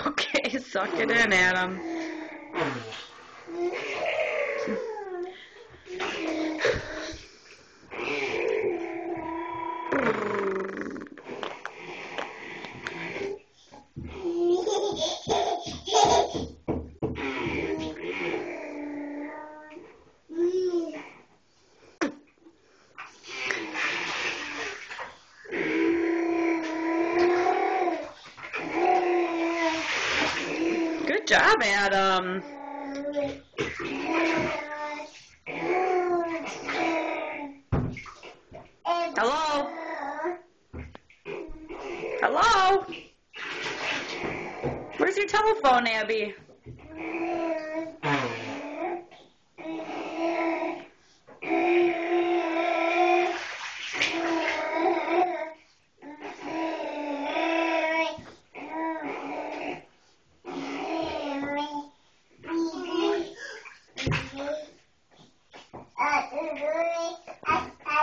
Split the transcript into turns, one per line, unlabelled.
Okay, suck it in, Adam. Good job, Adam. Hello? Hello? Where's your telephone, Abby?